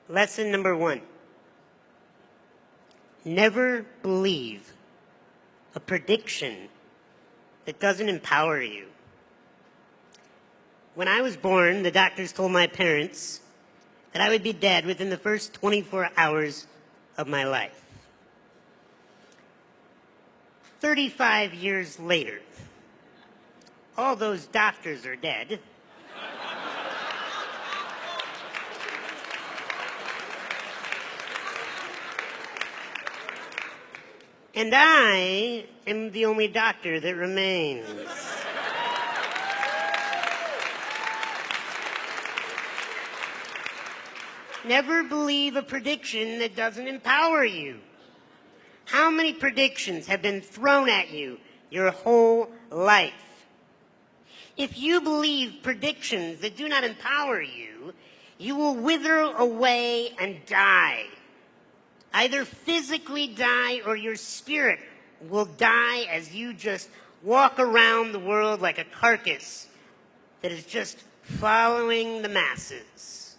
Lesson number 1. Never believe a prediction that doesn't empower you. When I was born, the doctors told my parents that I would be dead within the first 24 hours of my life. 35 years later, all those doctors are dead. And I am the only doctor that remains. Never believe a prediction that doesn't empower you. How many predictions have been thrown at you your whole life? If you believe predictions that do not empower you, you will wither away and die. Either physically die or your spirit will die as you just walk around the world like a carcass that is just following the masses.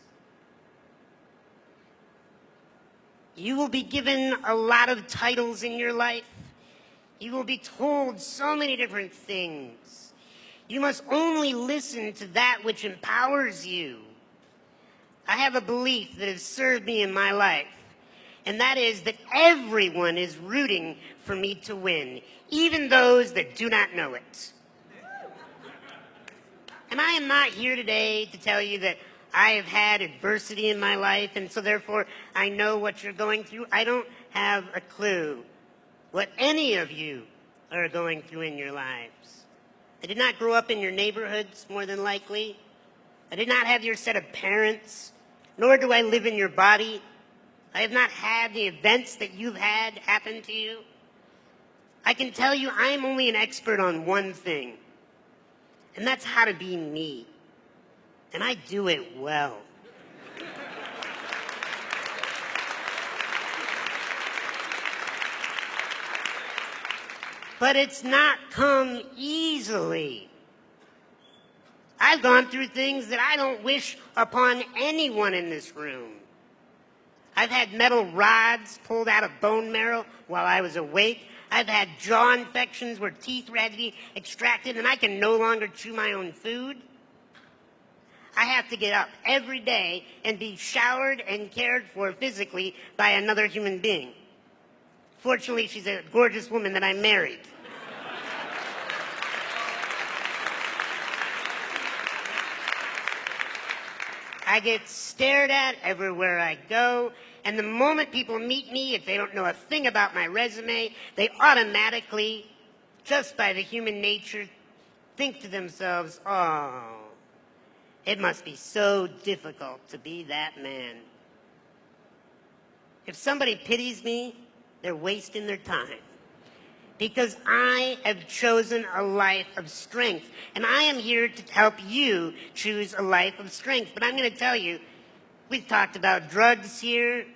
You will be given a lot of titles in your life. You will be told so many different things. You must only listen to that which empowers you. I have a belief that has served me in my life, and that is that everyone is rooting for me to win, even those that do not know it. And I am not here today to tell you that I have had adversity in my life, and so therefore I know what you're going through. I don't have a clue what any of you are going through in your lives. I did not grow up in your neighborhoods, more than likely. I did not have your set of parents, nor do I live in your body. I have not had the events that you've had happen to you. I can tell you I am only an expert on one thing, and that's how to be me. And I do it well. But it's not come easily. I've gone through things that I don't wish upon anyone in this room. I've had metal rods pulled out of bone marrow while I was awake. I've had jaw infections where teeth had to be extracted and I can no longer chew my own food. I have to get up every day and be showered and cared for physically by another human being. Fortunately, she's a gorgeous woman that I married. I get stared at everywhere I go, and the moment people meet me, if they don't know a thing about my resume, they automatically, just by the human nature, think to themselves, oh, it must be so difficult to be that man. If somebody pities me, they're wasting their time. Because I have chosen a life of strength. And I am here to help you choose a life of strength. But I'm going to tell you, we've talked about drugs here.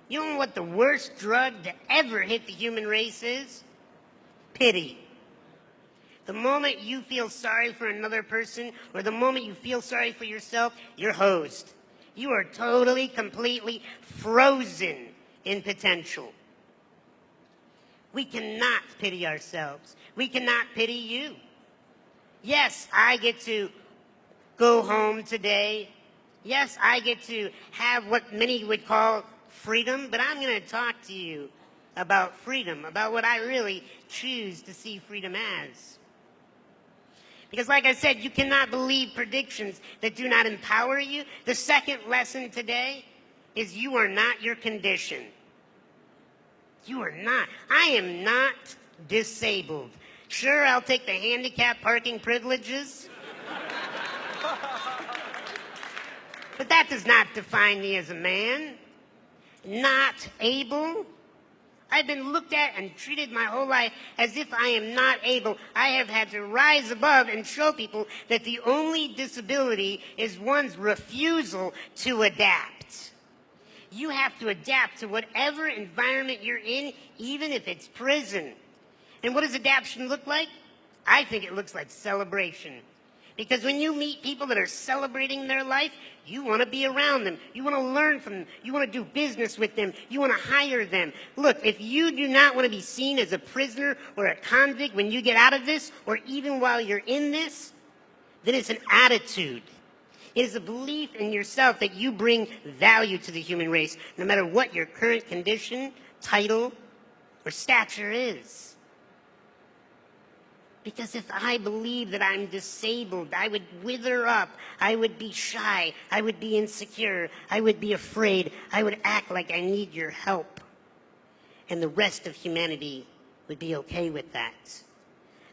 You know what the worst drug to ever hit the human race is? Pity. The moment you feel sorry for another person, or the moment you feel sorry for yourself, you're hosed. You are totally, completely frozen in potential. We cannot pity ourselves. We cannot pity you. Yes, I get to go home today. Yes, I get to have what many would call freedom, but I'm going to talk to you about freedom, about what I really choose to see freedom as. Because like I said, you cannot believe predictions that do not empower you. The second lesson today is you are not your condition. You are not. I am not disabled. Sure, I'll take the handicap parking privileges. But that does not define me as a man. Not able. I've been looked at and treated my whole life as if I am not able. I have had to rise above and show people that the only disability is one's refusal to adapt. You have to adapt to whatever environment you're in, even if it's prison. And what does adaptation look like? I think it looks like celebration. Because when you meet people that are celebrating their life, you want to be around them. You want to learn from them. You want to do business with them. You want to hire them. Look, if you do not want to be seen as a prisoner or a convict when you get out of this, or even while you're in this, then it's an attitude. It is a belief in yourself that you bring value to the human race, no matter what your current condition, title, or stature is. Because if I believe that I'm disabled, I would wither up, I would be shy, I would be insecure, I would be afraid, I would act like I need your help. And the rest of humanity would be okay with that.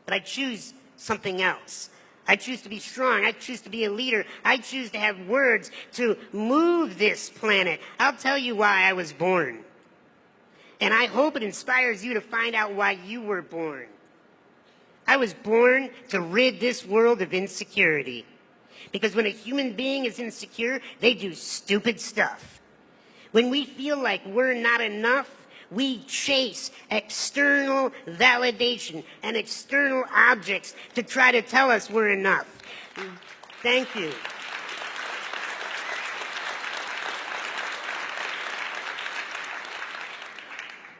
But I choose something else. I choose to be strong. I choose to be a leader. I choose to have words to move this planet. I'll tell you why I was born. And I hope it inspires you to find out why you were born. I was born to rid this world of insecurity. Because when a human being is insecure, they do stupid stuff. When we feel like we're not enough, we chase external validation and external objects to try to tell us we're enough. Thank you.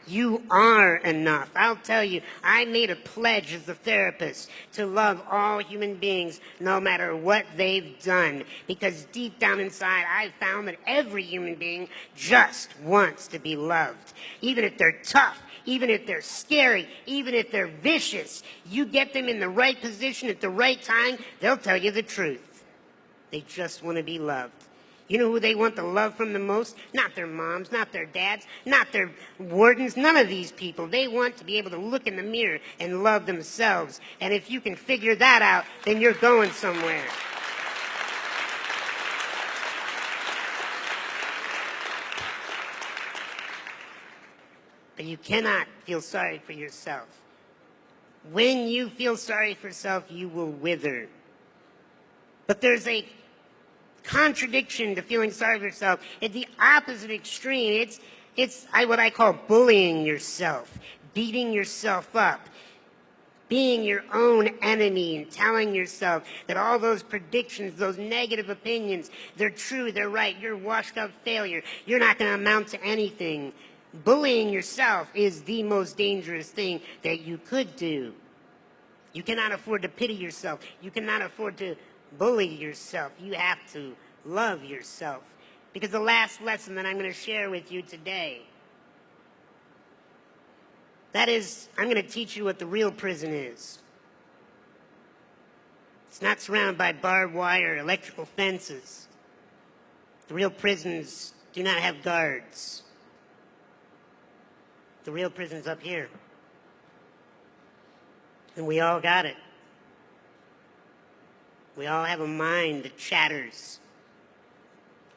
You are enough. I'll tell you, I made a pledge as a therapist to love all human beings no matter what they've done. Because deep down inside, I found that every human being just wants to be loved. Even if they're tough, even if they're scary, even if they're vicious, you get them in the right position at the right time, they'll tell you the truth. They just want to be loved. You know who they want the love from the most? Not their moms, not their dads, not their wardens, none of these people. They want to be able to look in the mirror and love themselves. And if you can figure that out, then you're going somewhere. But you cannot feel sorry for yourself. When you feel sorry for yourself, you will wither. But there's a contradiction to feeling sorry for yourself. At the opposite extreme, it's what I call bullying yourself, beating yourself up, being your own enemy and telling yourself that all those predictions, those negative opinions, they're true, they're right, you're a washed up failure, you're not going to amount to anything. Bullying yourself is the most dangerous thing that you could do. You cannot afford to pity yourself. You cannot afford to bully yourself. You have to love yourself. Because the last lesson that I'm going to share with you today, that is, I'm going to teach you what the real prison is. It's not surrounded by barbed wire or electrical fences. The real prisons do not have guards. The real prison's up here. And we all got it. We all have a mind that chatters.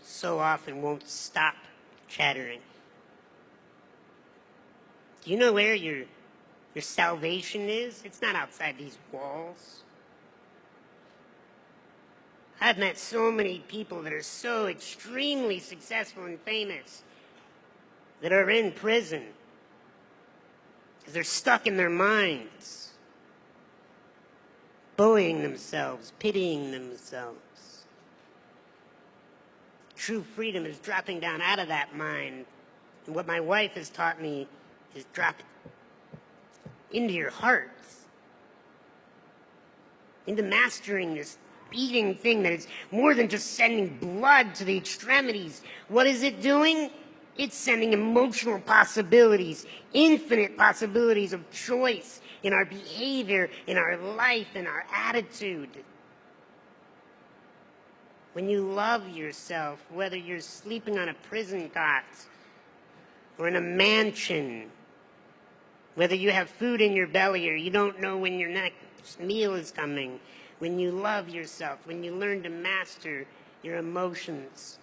So often won't stop chattering. Do you know where your salvation is? It's not outside these walls. I've met so many people that are so extremely successful and famous that are in prison because they're stuck in their minds, bullying themselves, pitying themselves. True freedom is dropping down out of that mind. And what my wife has taught me is drop into your heart, into mastering this beating thing that is more than just sending blood to the extremities. What is it doing? It's sending emotional possibilities, infinite possibilities of choice in our behavior, in our life, in our attitude. When you love yourself, whether you're sleeping on a prison cot or in a mansion, whether you have food in your belly or you don't know when your next meal is coming, when you love yourself, when you learn to master your emotions,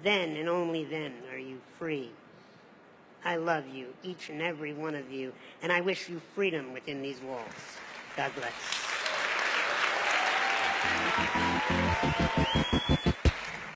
then and only then are you free. I love you, each and every one of you, and I wish you freedom within these walls. God bless.